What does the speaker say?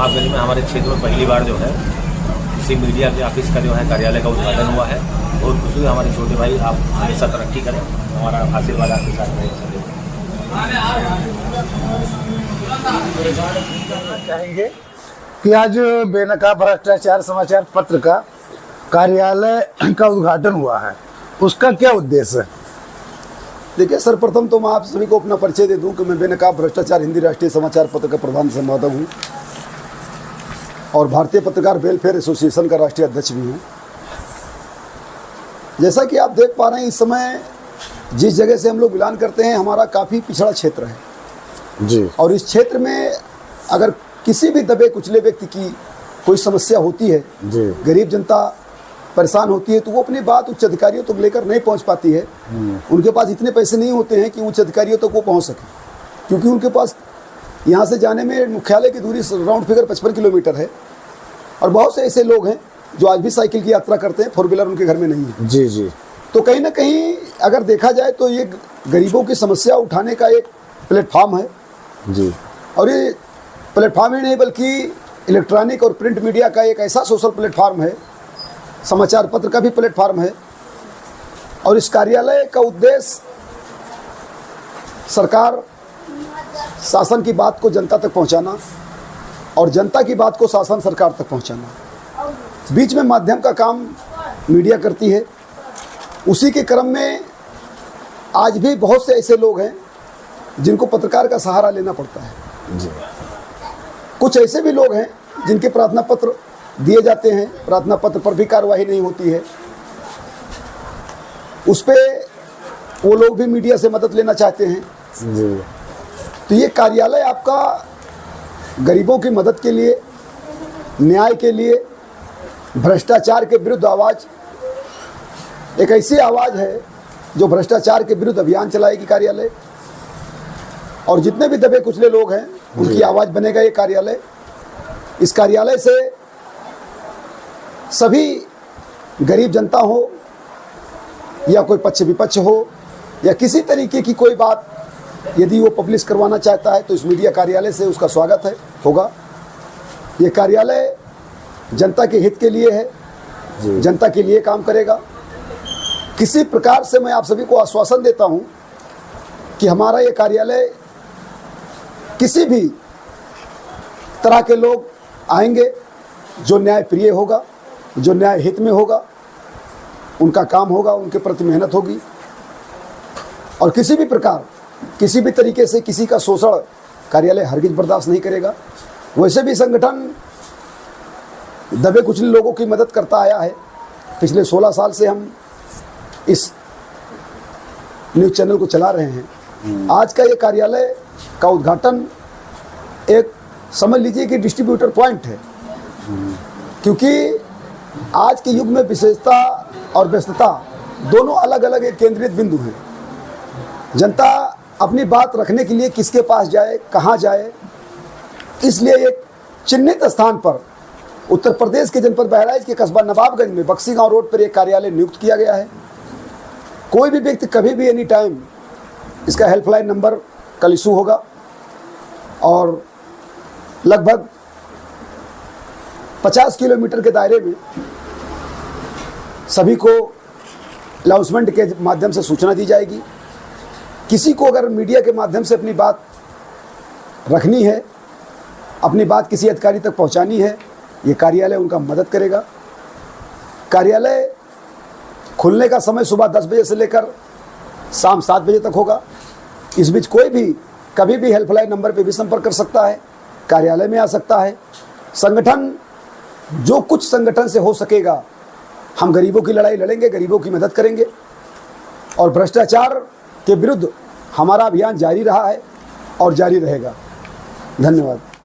नवाबगंज में हमारे क्षेत्र में पहली बार जो है किसी मीडिया के ऑफिस का जो है कार्यालय का उद्घाटन हुआ है। बहुत खुशी है। हमारे छोटे भाई, आप हमेशा तरक्की करें, हमारा आशीर्वाद आपके साथ चाहेंगे कि आज बेनकाब भ्रष्टाचार समाचार पत्र का कार्यालय का उद्घाटन हुआ है, उसका क्या उद्देश्य है? देखिए, सर्वप्रथम तो मैं आप सभी को अपना परिचय दे दूं कि मैं बेनकाब भ्रष्टाचार हिंदी राष्ट्रीय समाचार पत्र का प्रधान संपादक हूं और भारतीय पत्रकार वेलफेयर एसोसिएशन का राष्ट्रीय अध्यक्ष भी हूं। जैसा कि आप देख पा रहे हैं, इस समय जिस जगह से हम लोग बिलोंग करते हैं, हमारा काफ़ी पिछड़ा क्षेत्र है जी। और इस क्षेत्र में अगर किसी भी दबे कुचले व्यक्ति की कोई समस्या होती है जी, गरीब जनता परेशान होती है, तो वो अपनी बात उच्च अधिकारियों तक लेकर नहीं पहुंच पाती है। उनके पास इतने पैसे नहीं होते हैं कि उच्च अधिकारियों तक वो पहुंच सके, क्योंकि उनके पास यहाँ से जाने में मुख्यालय की दूरी राउंड फिगर 55 किलोमीटर है। और बहुत से ऐसे लोग हैं जो आज भी साइकिल की यात्रा करते हैं, 4 व्हीलर उनके घर में नहीं है। जी जी। तो कहीं ना कहीं अगर देखा जाए तो ये गरीबों की समस्या उठाने का एक प्लेटफॉर्म है जी। और ये प्लेटफॉर्म ही नहीं बल्कि इलेक्ट्रॉनिक और प्रिंट मीडिया का एक ऐसा सोशल प्लेटफॉर्म है, समाचार पत्र का भी प्लेटफॉर्म है। और इस कार्यालय का उद्देश्य सरकार शासन की बात को जनता तक पहुंचाना और जनता की बात को शासन सरकार तक पहुंचाना। बीच में माध्यम का काम मीडिया करती है। उसी के क्रम में आज भी बहुत से ऐसे लोग हैं जिनको पत्रकार का सहारा लेना पड़ता है जी। कुछ ऐसे भी लोग हैं जिनके प्रार्थना पत्र दिए जाते हैं, प्रार्थना पत्र पर भी कार्रवाई नहीं होती है। उस पे वो लोग भी मीडिया से मदद लेना चाहते हैं जी। तो ये कार्यालय आपका गरीबों की मदद के लिए, न्याय के लिए, भ्रष्टाचार के विरुद्ध आवाज़, एक ऐसी आवाज़ है जो भ्रष्टाचार के विरुद्ध अभियान चलाएगी कार्यालय। और जितने भी दबे कुचले लोग हैं उनकी आवाज़ बनेगा ये कार्यालय। इस कार्यालय से सभी गरीब जनता हो या कोई पक्ष विपक्ष हो या किसी तरीके की कोई बात यदि वो पब्लिश करवाना चाहता है तो इस मीडिया कार्यालय से उसका स्वागत होगा। ये कार्यालय जनता के हित के लिए है, जनता के लिए काम करेगा। किसी प्रकार से मैं आप सभी को आश्वासन देता हूं कि हमारा ये कार्यालय किसी भी तरह के लोग आएंगे जो न्याय प्रिय होगा, जो न्याय हित में होगा, उनका काम होगा, उनके प्रति मेहनत होगी। और किसी भी प्रकार, किसी भी तरीके से किसी का शोषण कार्यालय हरगिज बर्दाश्त नहीं करेगा। वैसे भी संगठन दबे कुचले लोगों की मदद करता आया है। पिछले 16 साल से हम इस न्यूज़ चैनल को चला रहे हैं। आज का ये कार्यालय का उद्घाटन एक समझ लीजिए कि डिस्ट्रीब्यूटर पॉइंट है, क्योंकि आज के युग में विशेषता और व्यस्तता दोनों अलग अलग एक केंद्रित बिंदु हैं। जनता अपनी बात रखने के लिए किसके पास जाए, कहाँ जाए, इसलिए एक चिन्हित स्थान पर उत्तर प्रदेश के जनपद बहराइच के कस्बा नवाबगंज में बक्सी गांव रोड पर एक कार्यालय नियुक्त किया गया है। कोई भी व्यक्ति कभी भी एनी टाइम इसका हेल्पलाइन नंबर कल इशू होगा और लगभग 50 किलोमीटर के दायरे में सभी को अनाउंसमेंट के माध्यम से सूचना दी जाएगी। किसी को अगर मीडिया के माध्यम से अपनी बात रखनी है, अपनी बात किसी अधिकारी तक पहुंचानी है, ये कार्यालय उनका मदद करेगा। कार्यालय खुलने का समय सुबह 10 बजे से लेकर शाम 7 बजे तक होगा। इस बीच कोई भी कभी भी हेल्पलाइन नंबर पर भी संपर्क कर सकता है, कार्यालय में आ सकता है। संगठन जो कुछ संगठन से हो सकेगा हम गरीबों की लड़ाई लड़ेंगे, गरीबों की मदद करेंगे और भ्रष्टाचार के विरुद्ध हमारा अभियान जारी रहा है और जारी रहेगा। धन्यवाद।